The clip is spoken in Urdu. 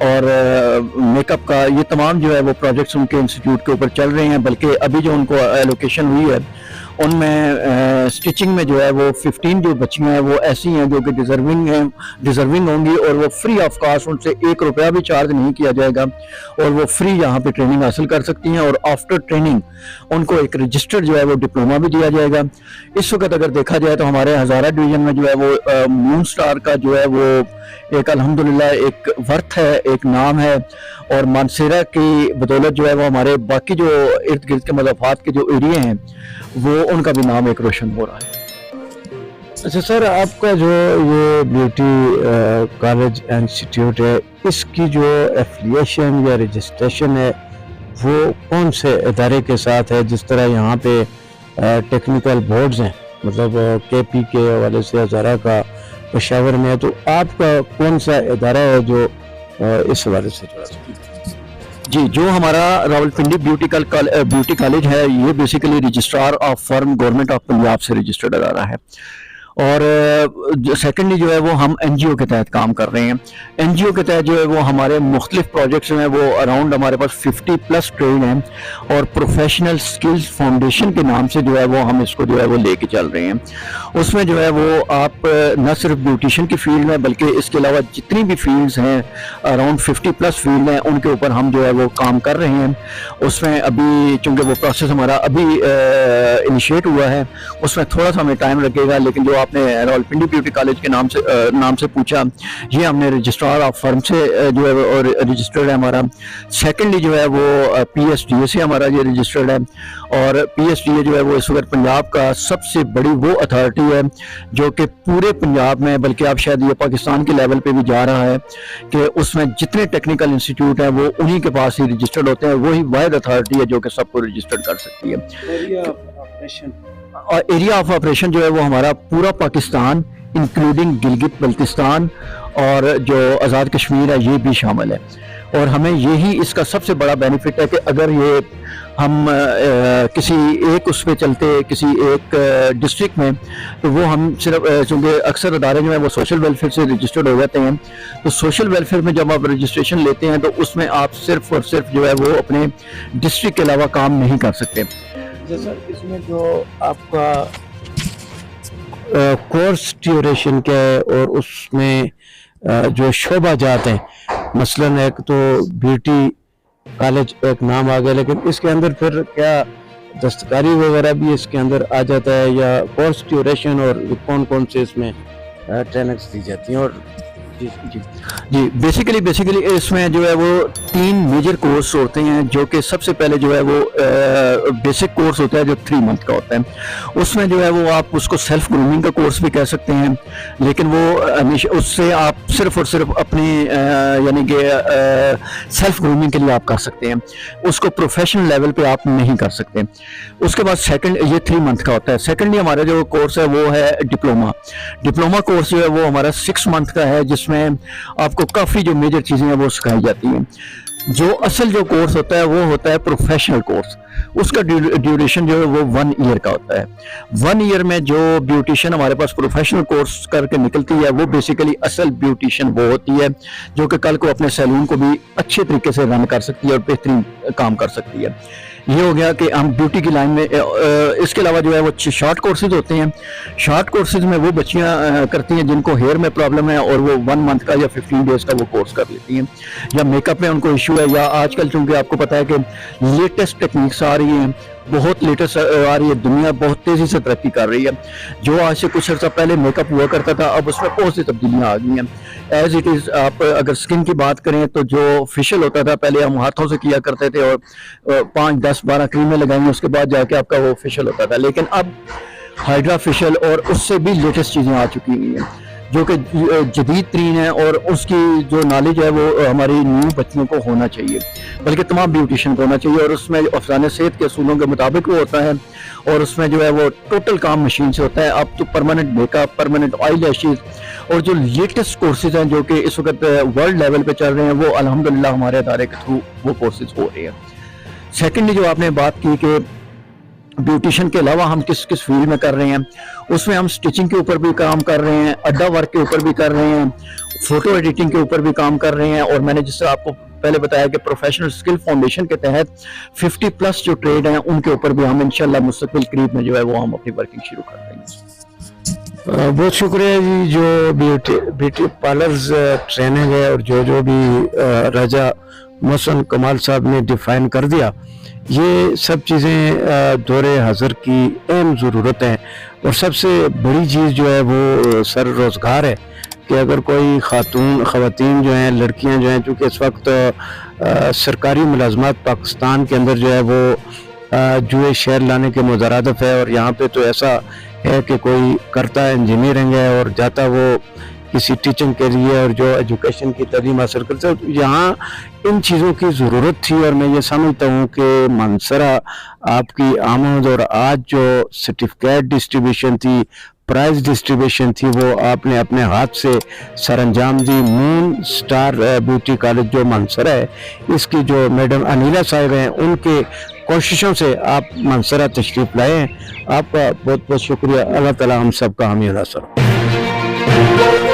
اور میک اپ کا، یہ تمام جو ہے وہ پروجیکٹس ان کے انسٹیٹیوٹ کے اوپر چل رہے ہیں، بلکہ ابھی جو ان کو ایلوکیشن ہوئی ہے ان میں سٹچنگ میں جو ہے وہ 15 جو بچیاں ہیں وہ ایسی ہیں جو کہ ڈیزرونگ ہوں گی، اور وہ فری آف کاسٹ، ان سے 1 روپیہ بھی چارج نہیں کیا جائے گا، اور وہ فری یہاں پہ ٹریننگ حاصل کر سکتی ہیں، اور آفٹر ٹریننگ ان کو ایک رجسٹرڈ جو ہے وہ ڈپلوما بھی دیا جائے گا۔ اس وقت اگر دیکھا جائے تو ہمارے ہزارہ ڈویژن میں جو ہے وہ مون سٹار کا جو ہے وہ ایک الحمدللہ ایک ورتھ ہے، ایک نام ہے، اور مانسیرا کی بدولت جو ہے وہ ہمارے باقی جو ارد گرد کے مضافات کے جو ایریے ہیں وہ ان کا بھی نام ایک روشن ہو رہا ہے۔ اچھا سر، آپ کا جو یہ بیوٹی کالج انسٹیٹیوٹ ہے، اس کی جو ایفیلیشن یا رجسٹریشن ہے وہ کون سے ادارے کے ساتھ ہے؟ جس طرح یہاں پہ ٹیکنیکل بورڈز ہیں، مطلب کے پی کے حوالے سے ہزارہ کا پشاور میں ہے، تو آپ کا کون سا ادارہ ہے جو اس حوالے سے جڑا ہے؟ جی، جو ہمارا راولپنڈی بیوٹی کالج ہے یہ basically registrar of firm government of Punjab سے رجسٹرڈ ادارہ ہے، اور سیکنڈلی جو ہے وہ ہم این جی او کے تحت کام کر رہے ہیں۔ این جی او کے تحت جو ہے وہ ہمارے مختلف پروجیکٹس ہیں، وہ اراؤنڈ ہمارے پاس 50+ ٹرین ہیں، اور پروفیشنل سکلز فاؤنڈیشن کے نام سے جو ہے وہ ہم اس کو جو ہے وہ لے کے چل رہے ہیں۔ اس میں جو ہے وہ آپ نہ صرف بیوٹیشن کی فیلڈ میں بلکہ اس کے علاوہ جتنی بھی فیلڈز ہیں، اراؤنڈ 50+ فیلڈ ہیں، ان کے اوپر ہم جو ہے وہ کام کر رہے ہیں۔ اس میں ابھی چونکہ وہ پروسیس ہمارا ابھی انیشیٹ ہوا ہے، اس میں تھوڑا سا ہمیں ٹائم لگے گا، لیکن جو آپ نے راولپنڈی بیوٹی کالج کے نام سے پوچھا، یہ ہم نے رجسٹرار آف فرم سے جو ہے وہ رجسٹرڈ ہے ہمارا۔ سیکنڈلی جو ہے وہ پی ایس ڈی اے سے ہمارا یہ رجسٹرڈ ہے، اور پی ایس ڈی اے جو ہے وہ اس وقت پنجاب کا سب سے بڑی وہ اتھارٹی ہے جو کہ پورے پنجاب میں، بلکہ اب شاید یہ پاکستان کے لیول پہ بھی جا رہا ہے، کہ اس میں جتنے ٹیکنیکل انسٹیٹیوٹ ہیں وہ انہی کے پاس ہی رجسٹرڈ ہوتے ہیں۔ وہی واحد اتھارٹی ہے جو کہ سب کو رجسٹرڈ کر سکتی ہے۔ اور ایریا آف آپریشن جو ہے وہ ہمارا پورا پاکستان انکلوڈنگ گلگت بلتستان اور جو آزاد کشمیر ہے یہ بھی شامل ہے، اور ہمیں یہی اس کا سب سے بڑا بینیفٹ ہے کہ اگر یہ ہم کسی ایک اس پہ چلتے کسی ایک ڈسٹرکٹ میں، تو وہ ہم صرف چونکہ اکثر ادارے جو ہیں وہ سوشل ویلفیئر سے رجسٹرڈ ہو جاتے ہیں، تو سوشل ویلفیئر میں جب آپ رجسٹریشن لیتے ہیں تو اس میں آپ صرف اور صرف جو ہے وہ اپنے ڈسٹرکٹ کے علاوہ کام نہیں کر سکتے۔ جیسا اس میں جو آپ کا کورس ڈیوریشن کیا ہے، اور اس میں جو شعبہ جات ہیں، مثلاً ایک تو بیوٹی کالج ایک نام آ گیا، لیکن اس کے اندر پھر کیا دستکاری وغیرہ بھی اس کے اندر آ جاتا ہے، یا کورس ڈیوریشن اور کون کون سے اس میں ٹریننگز دی جاتی ہیں؟ اور جی بیسیکلی اس میں جو ہے وہ 3 میجر کورس ہوتے ہیں، جو کہ سب سے پہلے جو ہے وہ بیسک کورس ہوتا ہے جو 3 منتھ کا ہوتا ہے۔ اس میں جو ہے وہ آپ اس کو سیلف گرومنگ کا کورس بھی کہہ سکتے ہیں، لیکن وہ اس سے آپ صرف اور صرف اپنی یعنی کہ سیلف گرومنگ کے لیے آپ کر سکتے ہیں، اس کو پروفیشنل لیول پہ آپ نہیں کر سکتے۔ اس کے بعد سیکنڈ یہ 3 منتھ کا ہوتا ہے۔ سیکنڈلی ہمارا جو کورس ہے وہ ہے ڈپلوما کورس جو ہے وہ ہمارا 6 منتھ کا ہے، جس میں آپ کو کافی جو میجر چیزیں ہیں وہ سکھائی جاتی ہیں۔ جو اصل جو کورس ہوتا ہے وہ ہوتا ہے پروفیشنل کورس، اس کا ڈیوریشن جو ہے وہ 1 ایئر کا ہوتا ہے۔ 1 ایئر میں جو بیوٹیشن ہمارے پاس پروفیشنل کورس کر کے نکلتی ہے وہ بیسیکلی اصل بیوٹیشن وہ ہوتی ہے جو کہ کل کو اپنے سیلون کو بھی اچھے طریقے سے رن کر سکتی ہے اور بہترین کام کر سکتی ہے۔ یہ ہو گیا کہ ہم بیوٹی کی لائن میں۔ اس کے علاوہ جو ہے وہ شارٹ کورسز ہوتے ہیں۔ شارٹ کورسز میں وہ بچیاں کرتی ہیں جن کو ہیئر میں پرابلم ہے، اور وہ 1 منتھ کا یا 15 ڈیز کا وہ کورس کر لیتی ہیں، یا میک اپ میں ان کو ایشو ہے، یا آج کل چونکہ آپ کو پتہ ہے کہ لیٹسٹ ٹیکنیکس آ رہی ہیں، بہت لیٹسٹ آ رہی ہے، دنیا بہت تیزی سے ترقی کر رہی ہے۔ جو آج سے کچھ عرصہ پہلے میک اپ ہوا کرتا تھا اب اس میں بہت سی تبدیلیاں آ گئی ہیں۔ ایز اٹ از آپ اگر سکن کی بات کریں تو جو فیشل ہوتا تھا پہلے ہم ہاتھوں سے کیا کرتے تھے، اور 5 10 12 کریمیں لگائیں گے اس کے بعد جا کے آپ کا وہ فیشل ہوتا تھا، لیکن اب ہائیڈرا فیشل اور اس سے بھی لیٹسٹ چیزیں آ چکی ہوئی ہیں جو کہ جدید ترین ہے، اور اس کی جو نالج ہے وہ ہماری نیو بچیوں کو ہونا چاہیے، بلکہ تمام بیوٹیشین کو ہونا چاہیے، اور اس میں افسانہ صحت کے اصولوں کے مطابق وہ ہوتا ہے، اور اس میں جو ہے وہ ٹوٹل کام مشین سے ہوتا ہے۔ اب تو پرماننٹ میک اپ، پرماننٹ آئی لیشز، اور جو لیٹسٹ کورسز ہیں جو کہ اس وقت ورلڈ لیول پہ چل رہے ہیں وہ الحمدللہ ہمارے ادارے کے تھرو وہ کورسز ہو رہے ہیں۔ سیکنڈلی جو آپ نے بات کی کہ بیوٹیشن کے علاوہ ہم کس فیلڈ میں کر رہے ہیں، اس میں ہم سٹچنگ کے اوپر بھی کام کر رہے ہیں، اڈا ورک کے اوپر بھی کر رہے ہیں، فوٹو ایڈیٹنگ کے اوپر بھی کام کر رہے ہیں، اور میں نے جس طرح آپ کو پہلے بتایا کہ پروفیشنل اسکل فاؤنڈیشن کے تحت 50+ جو ٹریڈ ہیں ان کے اوپر بھی ہم انشاءاللہ مستقبل قریب میں جو ہے وہ ہم اپنی ورکنگ شروع کر دیں گے۔ بہت شکریہ جی، جو بیوٹی پارلرز ٹریننگ ہے اور جو بھی راجہ محسن کمال صاحب نے ڈیفائن کر دیا، یہ سب چیزیں دور حاضر کی اہم ضرورت ہیں، اور سب سے بڑی چیز جو ہے وہ سر روزگار ہے کہ اگر کوئی خواتین جو ہیں، لڑکیاں جو ہیں، چونکہ اس وقت سرکاری ملازمات پاکستان کے اندر جو ہے وہ جوئے شہر لانے کے مترادف ہے، اور یہاں پہ تو ایسا ہے کہ کوئی کرتا انجینئرنگ ہے اور جاتا وہ کسی ٹیچنگ کے لیے اور جو ایجوکیشن کی تعلیم حاصل کرتا ہے، یہاں ان چیزوں کی ضرورت تھی، اور میں یہ سمجھتا ہوں کہ منصرہ آپ کی آمد اور آج جو سرٹیفکیٹ ڈسٹریبیوشن تھی، پرائز ڈسٹریبیوشن تھی، وہ آپ نے اپنے ہاتھ سے سر انجام دی۔ مون سٹار بیوٹی کالج جو منصرہ ہے، اس کی جو میڈم انیلا صاحب ہیں، ان کے کوششوں سے آپ منصرہ تشریف لائے ہیں۔ آپ کا بہت بہت شکریہ۔ اللہ تعالی ہم سب کا حامی و ناصر ہو۔